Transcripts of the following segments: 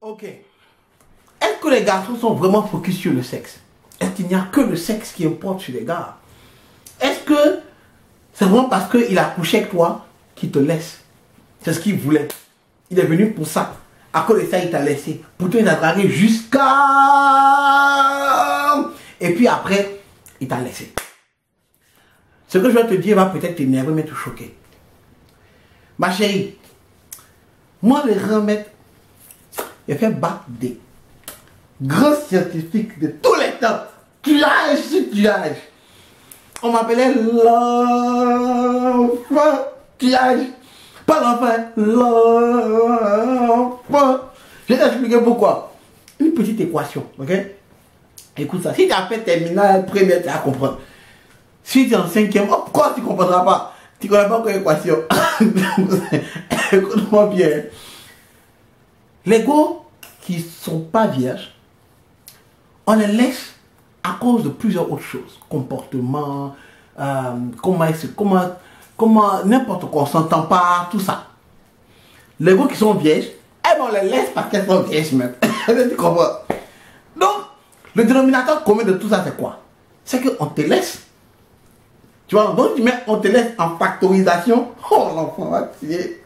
Ok. Est-ce que les garçons sont vraiment focus sur le sexe? Est-ce qu'il n'y a que le sexe qui importe chez les gars? Est-ce que c'est vraiment parce qu'il a couché avec toi qu'il te laisse? C'est ce qu'il voulait. Il est venu pour ça. À cause de ça, il t'a laissé. Pourtant, il t'a dragué jusqu'à... Et puis après, il t'a laissé. Ce que je vais te dire va peut-être t'énerver, mais te choquer. Ma chérie, moi, le grand maître, il a fait battre des grands scientifiques de tous les temps. Tuage sur tuage. On m'appelait l'enfant tuage. Pas l'enfant, l'enfant. Je vais t'expliquer pourquoi. Une petite équation, ok? Écoute ça. Si tu as fait terminale, première, tu vas comprendre. Si tu es en cinquième, pourquoi tu ne comprendras pas? Tu ne connais pas encore l'équation. Écoute-moi bien. Les gars qui ne sont pas vierges, on les laisse à cause de plusieurs autres choses. Comportement, comment n'importe quoi, on ne s'entend pas, tout ça. Les gars qui sont vierges, on les laisse parce qu'elles sont vierges même. Tu comprends? Donc, le dénominateur commun de tout ça, c'est quoi? C'est qu'on te laisse. Tu vois, donc tu mets on te laisse en factorisation. Oh, l'enfant va tirer.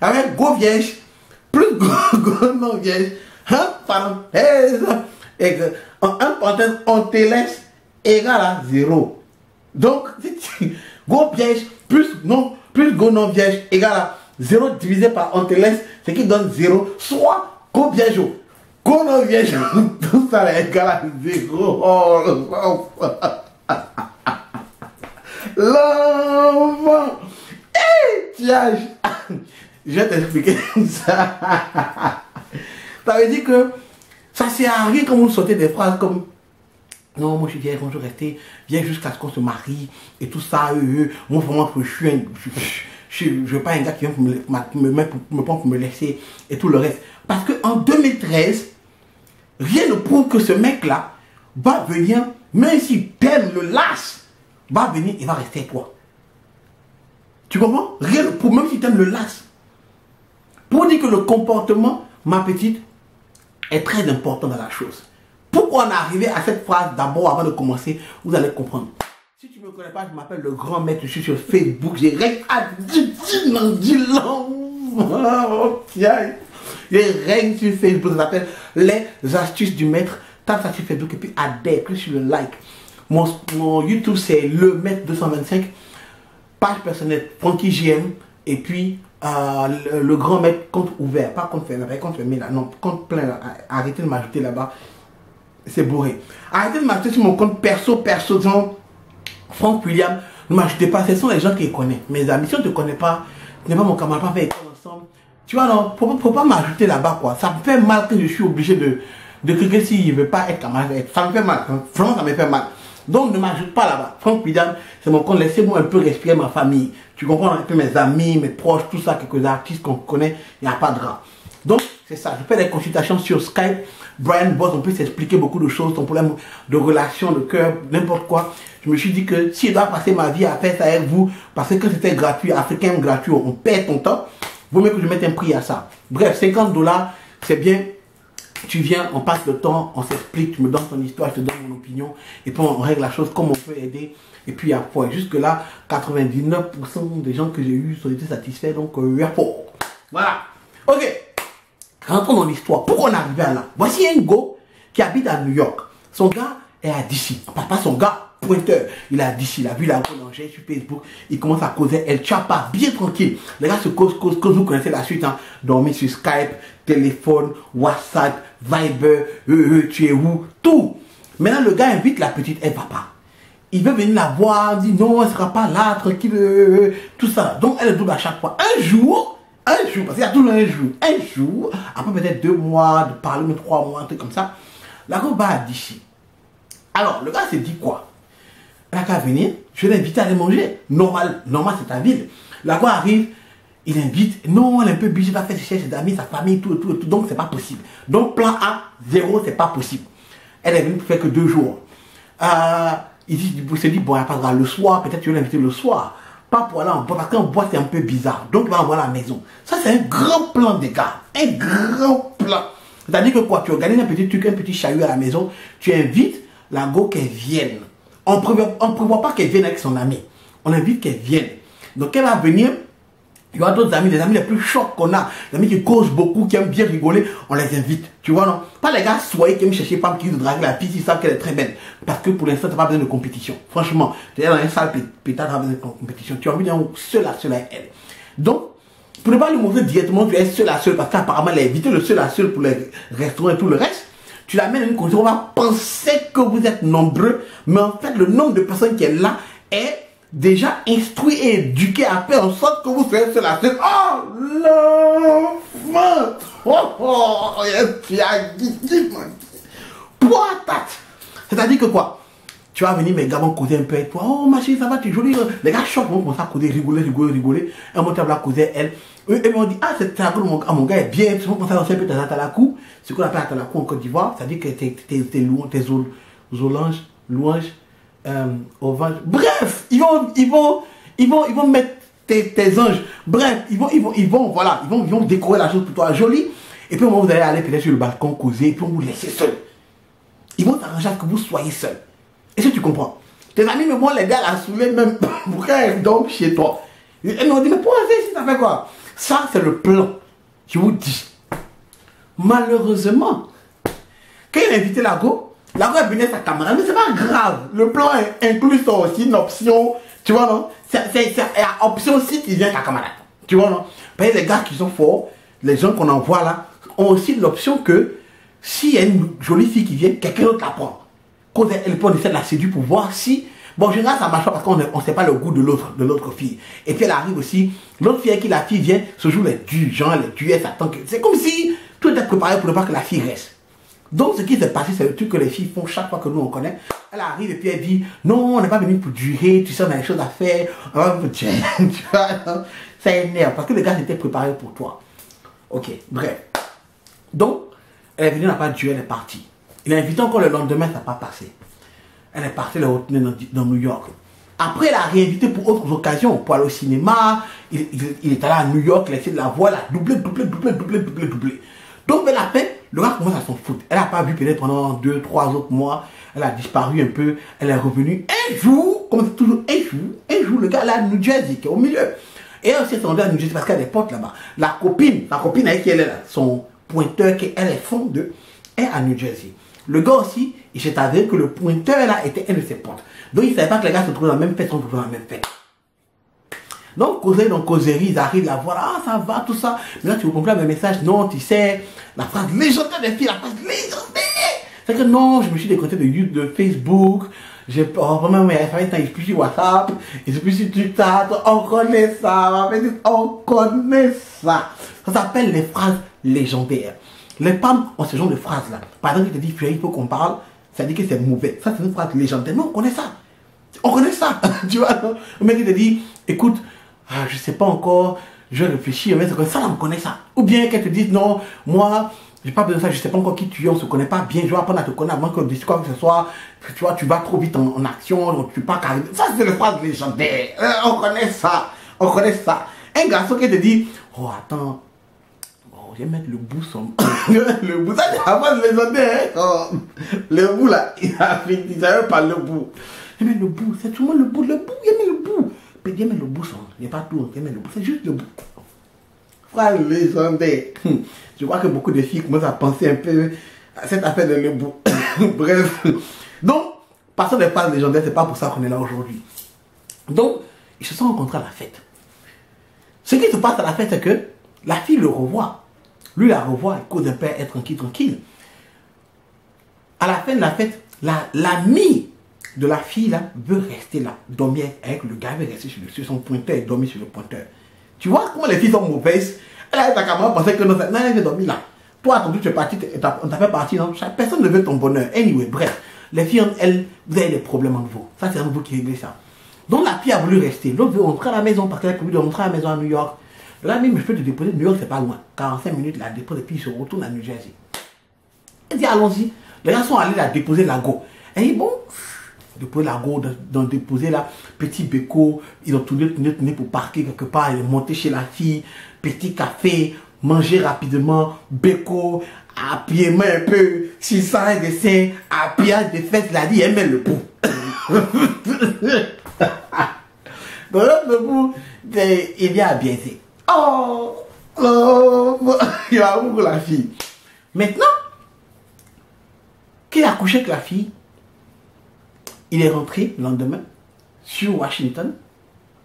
Avec go vierge, plus go non vierge, parenthèse, et en un parenthèse, on te laisse égal à 0. Donc, go vierge plus go non vierge égal à 0 divisé par on te laisse, ce qui donne 0, soit go vierge, go non vierge, tout ça est égal à 0. Oh, l'enfant. L'enfant. Hey, tiens, je vais t'expliquer ça. Ça veut dire que ça sert à rien quand vous sortez des phrases comme non, moi je suis vieille, moi je vais rester vieille jusqu'à ce qu'on se marie et tout ça. Moi vraiment je veux pas un gars qui vient me prendre pour me laisser et tout le reste. Parce qu'en 2013, rien ne prouve que ce mec-là va venir, même si t'aimes le lâche, va venir et va rester avec toi. Tu comprends? Rien ne prouve, même si t'aimes le lâche. Pour dire que le comportement, ma petite, est très important dans la chose. Pourquoi on est arrivé à cette phrase d'abord avant de commencer, vous allez comprendre. Si tu ne me connais pas, je m'appelle le grand maître, je suis sur Facebook, j'ai règne à je règne sur Facebook, ça s'appelle les astuces du maître. Tape ça sur Facebook et puis adhère, clique sur le like. Mon YouTube c'est le maître 225, page personnelle Frankie JM et puis le grand maître compte ouvert, pas compte fermé, compte fermé là, non, compte plein là. Arrêtez de m'ajouter là-bas, c'est bourré. Arrêtez de m'ajouter sur mon compte perso, genre Franck William, ne m'ajoutez pas, ce sont les gens qui les connaissent. Mes amis, si on ne te connaît pas, tu n'es pas mon camarade, pas fait école ensemble. Tu vois, non, faut pas m'ajouter là-bas quoi. Ça me fait mal que je suis obligé de cliquer s'il ne veut pas être camarade. Ça me fait mal, vraiment ça me fait mal. Donc ne m'ajoute pas là-bas. Franck William, c'est mon compte, laissez-moi un peu respirer ma famille. Tu comprends un peu mes amis, mes proches, tout ça, quelques artistes qu'on connaît, il n'y a pas de drap. Donc c'est ça, je fais des consultations sur Skype. Brian Boss, on peut s'expliquer beaucoup de choses, ton problème de relation, de cœur, n'importe quoi. Je me suis dit que si je dois passer ma vie à faire ça avec vous, parce que c'était gratuit, africain gratuit, on perd ton temps, vaut mieux que je mette un prix à ça. Bref, 50 $, c'est bien. Tu viens, on passe le temps, on s'explique, tu me donnes ton histoire, je te donne mon opinion, et puis on règle la chose comme on peut aider. Et puis après, jusque là, 99% des gens que j'ai eu ont été satisfaits, donc voilà. Ok. Rentrons dans l'histoire. Pourquoi on est arrivé à là? Voici un gars qui habite à New York. Son gars est à DC. Pas son gars pointeur. Il est à DC. Il a vu la boulanger sur Facebook. Il commence à causer El Chapa. Bien tranquille. Les gars se causent. Vous connaissez la suite. Hein? Dormir sur Skype, téléphone, WhatsApp, Viber. Tu es où? Tout. Maintenant, le gars invite la petite. Elle va pas. Il veut venir la voir. Il dit non, elle sera pas là. Tranquille. Tout ça. Donc, elle est double à chaque fois. Un jour, parce qu'il y a toujours un jour, après peut-être 2 mois, de parler, mais 3 mois, un truc comme ça, la gars va à DC. Alors, le gars s'est dit quoi? La gars venir, je vais l'inviter à aller manger. Normal, c'est ta ville. La gars arrive, il invite, non, elle est un peu busy, il va faire ses amis, sa famille, tout, donc c'est pas possible. Donc, plan A, 0, c'est pas possible. Elle est venue pour faire que 2 jours. Il s'est dit, bon, il n'y a pas de grave, le soir, peut-être tu veux l'inviter le soir. Pas pour aller en bois, parce qu'en bois c'est un peu bizarre. Donc il va envoyer à la maison. Ça c'est un grand plan des gars. Un grand plan. C'est-à-dire que quoi, tu organises un petit truc, un petit chahut à la maison, tu invites la go qu'elle vienne. On ne prévoit pas qu'elle vienne avec son ami. On invite qu'elle vienne. Donc elle va venir. Il y aura d'autres amis, les amis les plus chauds qu'on a, les amis qui causent beaucoup, qui aiment bien rigoler, on les invite. Tu vois, non? Pas les gars soyez qui aiment chercher pas qui de draguer la fille, ils savent qu'elle est très belle. Parce que pour l'instant, tu n'as pas besoin de compétition. Franchement, tu es dans un sale pétard, tu n'as pas besoin de compétition. Tu as envie d'être seul à elle. Donc, pour ne pas lui montrer directement que tu es seul à seul, parce qu'apparemment, elle a évité le seul à seul pour les restaurants et tout le reste, tu l'amènes à une condition, on va penser que vous êtes nombreux, mais en fait, le nombre de personnes qui est là est déjà instruit et éduqué à faire en sorte que vous soyez seul à seul. Oh, l'enfant! Oh, tu as dit, c'est-à-dire que quoi? Tu vas venir, mes gars vont causer un peu avec toi. Oh, ma chérie, ça va, tu es jolie. Les gars choquent, vont commencer à causer, rigoler. Un moment, tu vas causer elle. Eux, ils m'ont dit, ah, c'est un mon gars est bien. Ils vont commencer à lancer un peu ta talakou. Ce qu'on appelle la talakou en Côte d'Ivoire. C'est-à-dire que tes louanges, orange. Bref, ils vont mettre tes anges. Bref, ils vont décorer la chose pour toi jolie. Et puis au moment où vous allez aller peut-être sur le balcon causer, et puis on vous laisser seul. Ils vont s'arranger à ce que vous soyez seul. Est-ce que tu comprends? Tes amis, mais moi les gars la saoulé même pour qu'elles dorment chez toi. Ils m'ont dit, mais pourquoi ça fait quoi? Ça c'est le plan. Je vous dis. Malheureusement, quand il a invité la go est venue avec sa camarade, mais c'est pas grave. Le plan inclut ça aussi, une option. Tu vois, non? C'est la option si tu viens avec ta camarade. Tu vois, non? Parce que les gars qui sont forts, les gens qu'on envoie là, ont aussi l'option que s'il y a une jolie fille qui vient, quelqu'un d'autre la prend. Quand elle peut essayer de la séduire pour voir si. Bon, en général, ça marche pas parce qu'on ne sait pas le goût de l'autre fille. Et puis elle arrive aussi, l'autre fille avec qui la fille vient, se joue les durs, genre les durs, elle s'attend que. C'est comme si tout était préparé pour ne pas que la fille reste. Donc, ce qui s'est passé, c'est le truc que les filles font chaque fois que nous on connaît. Elle arrive et puis elle dit, non, on n'est pas venu pour durer, tu sais, on a des choses à faire, on va pour tu vois, ça énerve, parce que les gars étaient préparés pour toi. Ok, bref. Donc, elle est venue, elle n'a pas duré, elle est partie. Il a invité encore le lendemain, ça n'a pas passé. Elle est partie, elle est retenue dans New York. Après, elle a réinvité pour autres occasions, pour aller au cinéma. Il est allé à New York, il a essayé de la voir, elle a doublé. Donc, elle a fait, le gars commence à s'en foutre. Elle n'a pas vu peut-être pendant 2-3 autres mois. Elle a disparu un peu. Elle est revenue un jour, comme toujours, un jour, le gars là à New Jersey, qui est au milieu. Et elle aussi s'est rendue à New Jersey parce qu'elle a des potes là-bas. La copine avec qui elle est là, son pointeur, qui elle est fond de, est à New Jersey. Le gars aussi, il s'est avéré que le pointeur là était un de ses potes. Donc il ne savait pas que les gars se trouvaient dans la même fête, dans la même fête. Donc, causerie, ils arrivent à voir, ah, ça va, tout ça. Mais là, tu vous comprends le message, non, tu sais, la phrase légendaire des filles, la phrase légendaire. C'est que non, je me suis déconnecté de Facebook, vraiment, mais il fallait plus sur WhatsApp, et c'est plus sur Twitter, on connaît ça, on connaît ça. Ça s'appelle les phrases légendaires. Les femmes ont ce genre de phrases-là. Par exemple, il te dit, il faut qu'on parle, ça dit que c'est mauvais. Ça, c'est une phrase légendaire. Non, on connaît ça. On connaît ça. Tu vois, non? Le mec, il te dit, écoute, je sais pas encore, je réfléchis, mais c'est comme ça, on connaît ça. Ou bien qu'elle te dise, non, moi, j'ai pas besoin de ça, je sais pas encore qui tu es, on se connaît pas bien, je vais apprendre à te connaître avant qu'on dise quoi que ce soit. Tu vois, tu vas trop vite en action, donc tu pas carré. Ça, c'est les phrases légendaires. On connaît ça. On connaît ça. Un garçon qui te dit, oh, attends, je vais mettre le bout sur le bout, ça c'est la phrase légendaire. Hein? Le bout là, il savait pas le bout. Je vais mettre le bout, c'est tout le monde le bout, il met le bout. Il met le bout, il n'y a pas tout, il met le bout, c'est juste le bout. Phrase légendaire. Je vois que beaucoup de filles commencent à penser un peu à cette affaire de le bout. Bref. Donc, passons des phrases légendaires, c'est pas pour ça qu'on est là aujourd'hui. Donc, ils se sont rencontrés à la fête. Ce qui se passe à la fête, c'est que la fille le revoit. Lui la revoit, il cause un peu, est tranquille. À la fin de la fête, l'ami de la fille là veut rester là, dormir avec le gars, veut rester sur son pointeur et dormir sur le pointeur. Tu vois comment les filles sont mauvaises? Elle a ta camarade pensait que non, elle veut dormir là. Toi, ton tu es parti, on t'a fait partir, non? Personne ne veut ton bonheur. Anyway, bref, les filles, elles, vous avez des problèmes entre vous. Ça, c'est vous qui réglez ça. Donc la fille a voulu rester. L'autre veut rentrer à la maison parce qu'elle a prévu de rentrer à la maison à New York. Là, même, je peux te déposer. New York, c'est pas loin. 45 minutes, la dépose et puis il se retourne à New Jersey. Elle dit, allons-y. Les gars sont allés la déposer la go. Elle dit, bon, déposer la go, déposer là, petit béco. Ils ont tourné pour parquer quelque part. Ils sont montés chez la fille. Petit café, manger rapidement, béco, appuyer-moi un peu, 600 de seins, appuyage de fesses, il a dit, elle met le bout. Donc le bout, il vient à biaiser. Oh, il va beaucoup la fille. Maintenant, qu'il a couché avec la fille, il est rentré le lendemain sur Washington.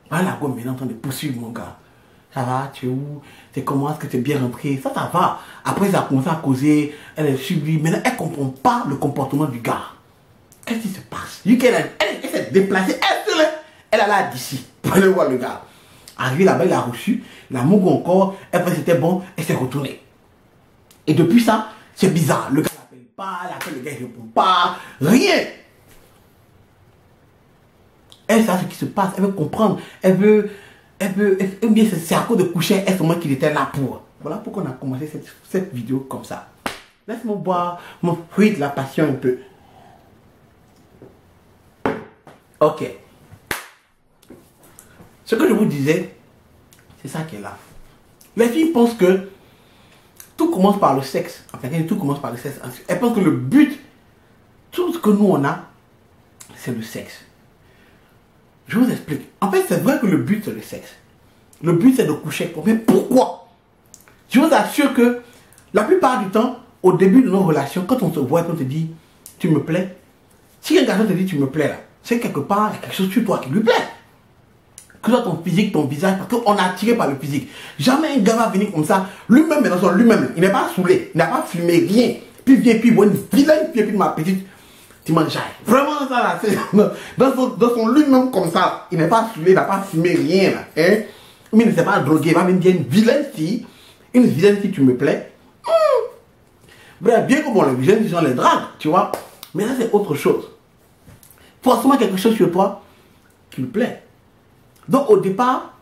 Voilà, comme il est en train de poursuivre mon gars. Ça va, tu es où? C'est comment? Est-ce que tu es bien rentré? Ça va. Après, ça a commencé à causer. Elle est sur lui. Maintenant, elle ne comprend pas le comportement du gars. Qu'est-ce qui se passe? Elle s'est déplacée. Elle est là d'ici pour aller voir le gars. Arrivé là-bas, il a reçu. La mougou encore. Elle pensait que c'était bon. Elle s'est retournée. Et depuis ça, c'est bizarre. Le gars n'appelle pas. Elle appelle le gars, il ne répond pas. Rien. Elle sait ce qui se passe. Elle veut comprendre. Elle veut bien c'est à cause de coucher. Elle seulement qu'il était là pour. Voilà pourquoi on a commencé cette vidéo comme ça. Laisse-moi boire mon fruit de la passion un peu. Ok. Ce que je vous disais, c'est ça qui est là. Les filles pensent que tout commence par le sexe. Enfin, tout commence par le sexe. Elles pensent que le but, tout ce que nous on a, c'est le sexe. Je vous explique. En fait, c'est vrai que le but, c'est le sexe. Le but, c'est de coucher avec toi. Mais pourquoi? Je vous assure que la plupart du temps, au début de nos relations, quand on se voit et qu'on te dit, tu me plais, si un garçon te dit, tu me plais là, c'est quelque part, il y a quelque chose sur toi qui lui plaît. Que ce soit ton physique, ton visage, parce qu'on est attiré par le physique. Jamais un gars va venir comme ça, lui-même, dans son lui-même, il n'est pas saoulé, il n'a pas fumé, rien. Puis il vient, puis il voit une vilaine fille, puis ma petite, tu manges. Vraiment ça là, dans son lui-même comme ça, il n'est pas saoulé, il n'a pas fumé, rien là. Hein? Mais il ne s'est pas drogué, il va venir dire une vilaine fille, tu me plais. Bref, bien comme on les vilaines filles, on les drague, tu vois. Mais là, c'est autre chose. Forcément quelque chose sur toi qui lui plaît. Donc au départ,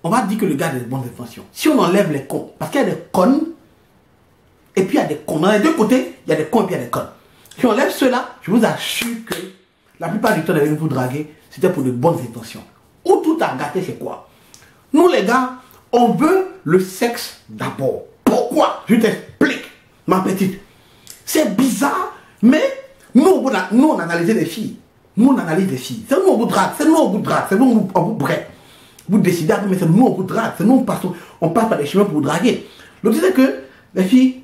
on va dire que le gars a des bonnes intentions. Si on enlève les cons, parce qu'il y a des connes, et puis il y a des cons. Dans les deux côtés, il y a des cons et puis il y a des connes. Si on enlève ceux-là, je vous assure que la plupart du temps, de vous draguer, c'était pour de bonnes intentions. Ou tout à gâter, c'est quoi? Nous les gars, on veut le sexe d'abord. Pourquoi? Je t'explique, ma petite. C'est bizarre, mais nous on analysait les filles. Nous, on analyse les filles. C'est nous, on vous drague. C'est nous, on vous drague. C'est nous, on vous bref. Vous décidez, mais c'est nous, on vous drague. C'est nous, on passe par les chemins pour vous draguer. Le truc, c'est que les filles,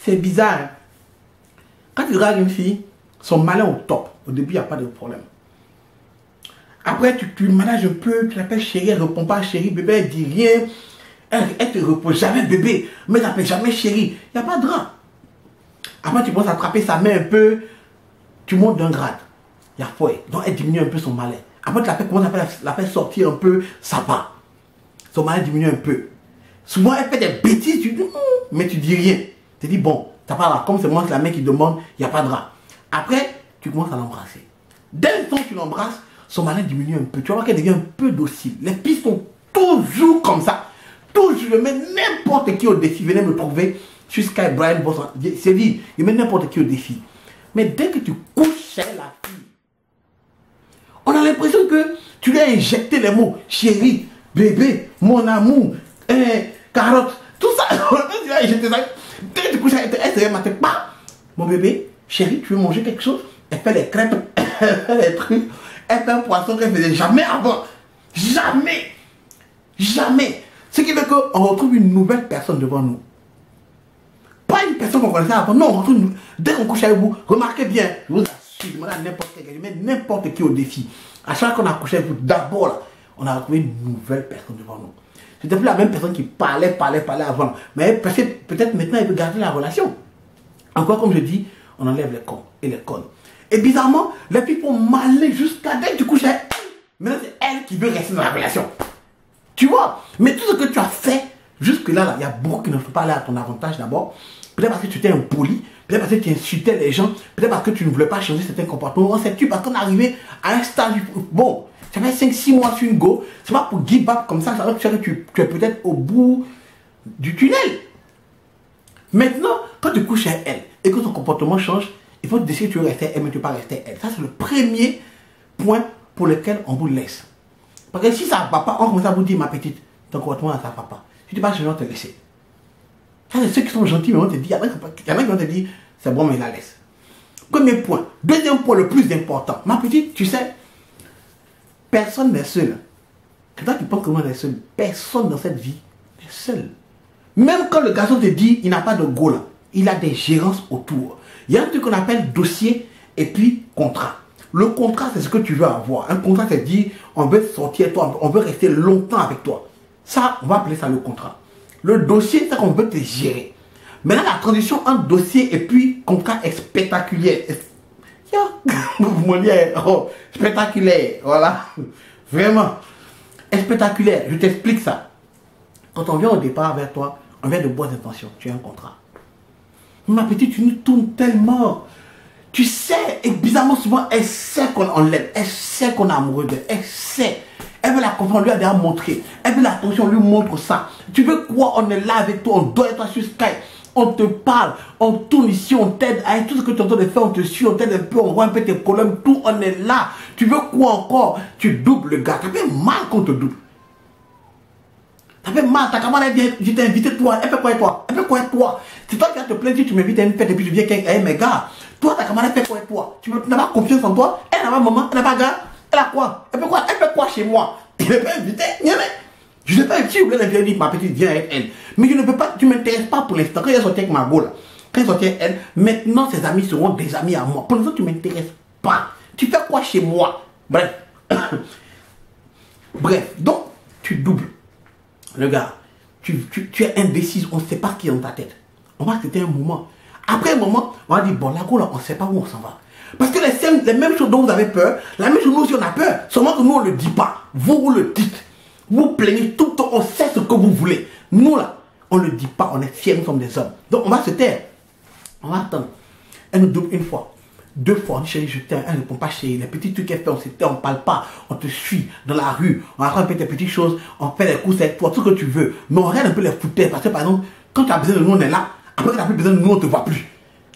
c'est bizarre. Hein? Quand tu dragues une fille, son malin au top. Au début, il n'y a pas de problème. Après, tu manages un peu, tu l'appelles chérie, elle ne répond pas chérie, bébé, elle dit rien. Elle te repose jamais bébé, mais elle n'appelle jamais chérie. Il n'y a pas de drap. Après, tu commences à attraper sa main un peu, tu montes d'un grade. Il y a foi. Donc elle diminue un peu son malin. Après tu commences à la faire sortir un peu, ça va. Son malin diminue un peu. Souvent elle fait des bêtises, tu dis, mais tu dis rien. Tu dis bon, t'as pas là. Comme c'est moi, c'est la mec qui demande, il n'y a pas de drap. Après, tu commences à l'embrasser. Dès le temps que tu l'embrasses, son malin diminue un peu. Tu vas voir qu'elle devient un peu docile. Les filles sont toujours comme ça. Toujours, je mets n'importe qui au défi. Venez me trouver sur Sky Brian Boss. C'est dit, je mets n'importe qui au défi. Mais dès que tu couches chez la fille, on a l'impression que tu lui as injecté les mots chérie, bébé, mon amour, carotte, tout ça. Tu lui as injecté ça. Dès que tu couches avec elle, elle ne pas. Mon bébé, chérie, tu veux manger quelque chose? Elle fait les crêpes, elle fait les trucs, elle fait un poisson qu'elle ne faisait jamais avant. Jamais. Jamais. Ce qui fait qu'on retrouve une nouvelle personne devant nous. Pas une personne qu'on connaissait avant. Non, on retrouve dès qu'on couche avec vous, remarquez bien, je vous assure, je demande à n'importe quel, je mets n'importe qui au défi. À chaque fois qu'on a couché avec vous, d'abord là, on a retrouvé une nouvelle personne devant nous. C'était plus la même personne qui parlait avant. Mais peut-être maintenant, elle veut garder la relation. Encore comme je dis, on enlève les cons et les connes. Et bizarrement, les filles font malin jusqu'à dès que tu couches avec elle. Maintenant, c'est elle qui veut rester dans la relation. Tu vois? Mais tout ce que tu as fait, jusque-là, il y a beaucoup qui ne faut pas aller à ton avantage d'abord. Peut-être parce que tu étais impoli, peut-être parce que tu insultais les gens, peut-être parce que tu ne voulais pas changer certains comportements. On sait-tu parce qu'on est arrivé à un stade, bon, ça fait 5-6 mois sur une go, c'est pas pour give up comme ça, ça veut dire que tu es peut-être au bout du tunnel. Maintenant, quand tu couches avec elle et que ton comportement change, il faut décider que tu veux rester elle, mais tu ne veux pas rester elle. Ça, c'est le premier point pour lequel on vous laisse. Parce que si ça ne va pas, on commence à vous dire, ma petite, ton comportement, ça ne va pas. Si tu ne vas pas changer, on te laisser. Ça, c'est ceux qui sont gentils, mais on te dit, il y en a qui vont te dire, c'est bon, mais la laisse. Premier point. Deuxième point, le plus important. Ma petite, tu sais, personne n'est seul. C'est toi qui penses que moi, on est seul. Personne dans cette vie n'est seul. Même quand le garçon te dit, il n'a pas de go là, il a des gérances autour. Il y a un truc qu'on appelle dossier et puis contrat. Le contrat, c'est ce que tu veux avoir. Un contrat, c'est dire, on veut sortir avec toi, on veut rester longtemps avec toi. Ça, on va appeler ça le contrat. Le dossier, c'est qu'on veut te gérer. Maintenant, la transition entre dossier et puis contrat est spectaculaire. Oh, spectaculaire, voilà. Vraiment. Est spectaculaire. Je t'explique ça. Quand on vient au départ vers toi, on vient de bonnes intentions. Tu as un contrat. Ma petite, tu nous tournes tellement. Tu sais, et bizarrement souvent, elle sait qu'on l'aime. Elle sait qu'on est amoureux d'elle. Elle sait. Elle veut la confiance, on lui a déjà montré. Elle veut l'attention, on lui montre ça. Tu veux quoi? On est là avec toi, on doit être sur Skype. On te parle, on tourne ici, on t'aide avec tout ce que tu es en train de faire, on te suit, on t'aide un peu, on voit un peu tes problèmes, tout, on est là. Tu veux quoi encore? Tu doubles le gars. Ça fait mal qu'on te double. Ça fait mal, ta camarade elle vient, je t'ai invité toi, elle fait quoi avec toi? Elle fait quoi avec toi? C'est toi qui vas te plaindre si tu m'invites à une fête et puis tu viens avec mes gars. Toi, ta camarade fait quoi avec toi? Tu n'as pas confiance en toi? Elle n'a pas maman, elle n'a pas gars. Elle a quoi? Elle fait quoi? Elle fait quoi chez moi? Tu ne l'as pas invité? Je ne sais pas si vous voulez l'inviter, ma petite, viens avec elle. Mais je ne peux pas, tu ne m'intéresses pas pour l'instant. Quand elle est sortie avec ma go là, quand elle est sortie avec elle, maintenant ses amis seront des amis à moi. Pour l'instant, tu ne m'intéresses pas. Tu fais quoi chez moi? Bref. Bref, donc, tu doubles. Le gars, tu es indécise, on ne sait pas ce qui est dans ta tête. On va c'était un moment. Après un moment, on va dire, bon, la go là, on ne sait pas où on s'en va. Parce que les mêmes choses dont vous avez peur, la même chose nous aussi on a peur. Seulement que nous on ne le dit pas. Vous le dites. Vous plaignez tout le temps, on sait ce que vous voulez. Nous là, on ne le dit pas, on est fiers, nous sommes des hommes. Donc on va se taire. On va attendre. Elle nous double une fois. Deux fois, on dit chérie, je t'aime. Elle ne répond pas chérie. Les petits trucs qu'elle fait, on se tait, on ne parle pas. On te suit dans la rue. On apprend un peu tes petites choses. On fait des courses avec toi, tout ce que tu veux. Mais on regarde un peu les foutaises. Parce que par exemple, quand tu as besoin de nous, on est là. Après, quand tu n'as plus besoin de nous, on ne te voit plus.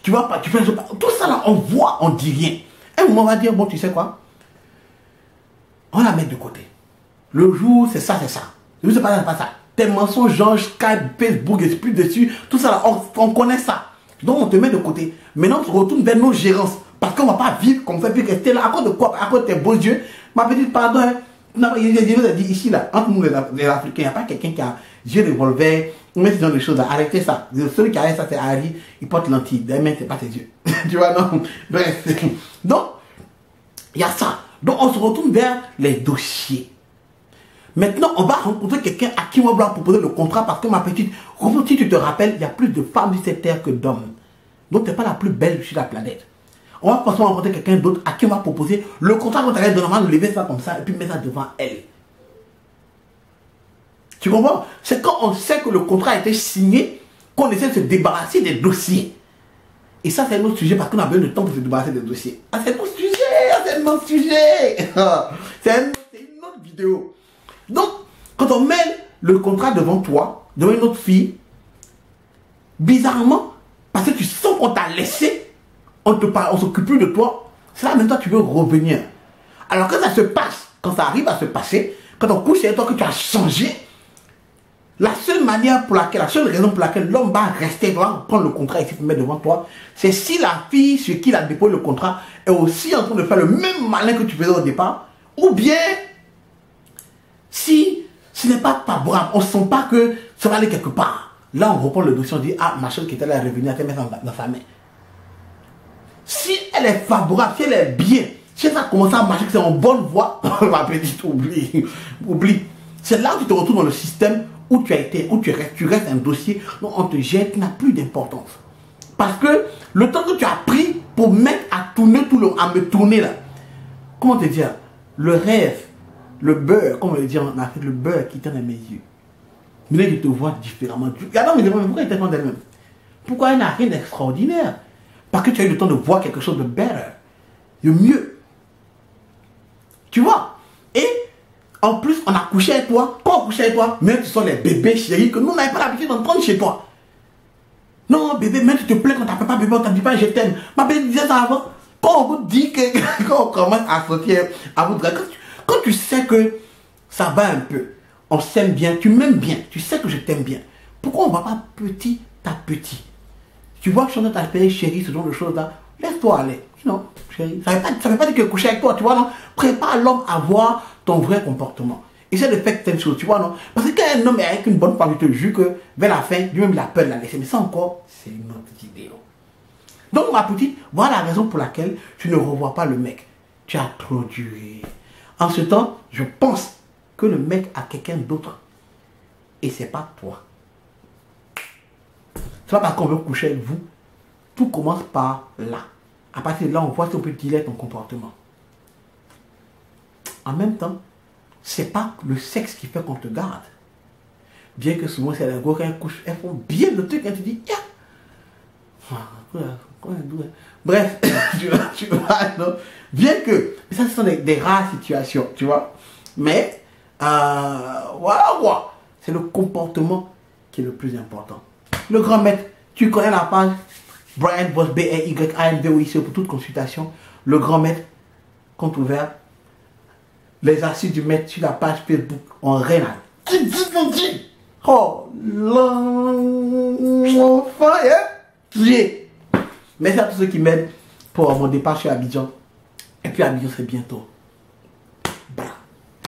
Tu vois pas, tu fais tout ça là, on voit, on dit rien. Un moment, on va dire, bon, tu sais quoi? On la met de côté. Le jour, c'est ça, c'est ça. Le jour, c'est pas ça. Tes mensonges, genre Skype, Facebook, et plus dessus, tout ça là, on connaît ça. Donc, on te met de côté. Maintenant, on se retourne vers nos gérances. Parce qu'on ne va pas vivre comme ça, puis rester là. À cause de quoi? À cause de tes beaux yeux. Ma petite, pardon, hein. Je vous ai dit ici, là, entre nous les Africains, il n'y a pas quelqu'un qui a yeux de revolver. On met ce genre de choses là. Arrêtez ça. Celui qui arrête ça, c'est Harry. Il porte lentilles. Demain, c'est pas ses yeux. Tu vois, non? Bref. Donc, il y a ça. Donc, on se retourne vers les dossiers. Maintenant, on va rencontrer quelqu'un à qui on va vouloir proposer le contrat parce que ma petite, si tu te rappelles, il y a plus de femmes sur cette terre que d'hommes. Donc, tu n'es pas la plus belle sur la planète. On va forcément rencontrer quelqu'un d'autre à qui on va proposer le contrat qu'on t'arrête de normalement lever ça comme ça et puis mettre ça devant elle. Tu comprends? C'est quand on sait que le contrat a été signé qu'on essaie de se débarrasser des dossiers. Et ça, c'est un autre sujet parce qu'on a besoin de temps pour se débarrasser des dossiers. Ah, c'est un autre sujet! Ah, c'est un autre sujet! C'est une autre vidéo. Donc, quand on met le contrat devant toi, devant une autre fille, bizarrement, parce que tu sens qu'on t'a laissé, on ne s'occupe plus de toi, c'est là maintenant tu veux revenir. Alors que ça se passe, quand ça arrive à se passer, quand on couche avec toi que tu as changé, la seule manière pour laquelle, la seule raison pour laquelle l'homme va rester, va prendre le contrat ici pour mettre devant toi, c'est si la fille sur qui il a déposé le contrat est aussi en train de faire le même malin que tu faisais au départ, ou bien si ce n'est pas favorable, on ne sent pas que ça va aller quelque part. Là, on reprend le dossier, on dit, ah, ma chose qui était là est revenue, elle te met dans sa main. Si elle est favorable, si elle est bien, si ça commence à marcher, que c'est en bonne voie, ma petite, oublie. C'est là où tu te retrouves dans le système où tu as été, où tu restes un dossier dont on te jette, qui n'a plus d'importance. Parce que le temps que tu as pris pour mettre à tourner à me tourner là, comment te dire, le rêve, le beurre, comme on le dit en Afrique, le beurre qui tient dans mes yeux. Mais là, je te vois différemment. Regarde, mais pourquoi elle t'attend d'elle-même? Pourquoi elle n'a rien d'extraordinaire? Parce que tu as eu le temps de voir quelque chose de better, de mieux. Tu vois? Et en plus, on a couché avec toi. Quand on couche avec toi, même ce sont les bébés chéris que nous n'avons pas l'habitude d'entendre chez toi. Non, bébé, même tu te plains quand tu n'appelles pas bébé, on ne dit pas je t'aime. Ma bébé disait ça avant. Quand on vous dit que, quand on commence à sortir, à vous draguer, quand tu sais que ça va un peu, on s'aime bien, tu m'aimes bien, tu sais que je t'aime bien. Pourquoi on ne va pas petit petit. Tu vois que je suis en train de t'appeler chérie, ce genre de choses-là, laisse-toi aller. Non, chérie. Ça ne veut pas dire que coucher avec toi, tu vois, non. Prépare l'homme à voir ton vrai comportement. Essaie de faire telle chose, tu vois, non. Parce que quand un homme est avec une bonne femme, je te jure que vers la fin, lui-même il a peur de la laisser. Mais ça encore, c'est une autre idée, non. Donc ma petite, voilà la raison pour laquelle tu ne revois pas le mec. Tu as trop duré. En ce temps, je pense que le mec a quelqu'un d'autre. Et c'est pas toi. C'est pas parce qu'on veut coucher avec vous. Tout commence par là. À partir de là, on voit si on peut dealer ton comportement. En même temps, c'est pas le sexe qui fait qu'on te garde. Bien que souvent, c'est les gars qui couchent, elles font bien le truc, et tu dis, bref, tu vois, non? Bien que, ça ce sont des rares situations, tu vois. Mais, voilà, c'est le comportement qui est le plus important. Le grand maître, tu connais la page Brian Boss, BRYANVOIC pour toute consultation. Le grand maître, compte ouvert. Les astuces du maître sur la page Facebook en rien à dire. Oh, l'enfant, merci à tous ceux qui m'aident pour mon départ chez Abidjan. Et puis Abidjan, c'est bientôt.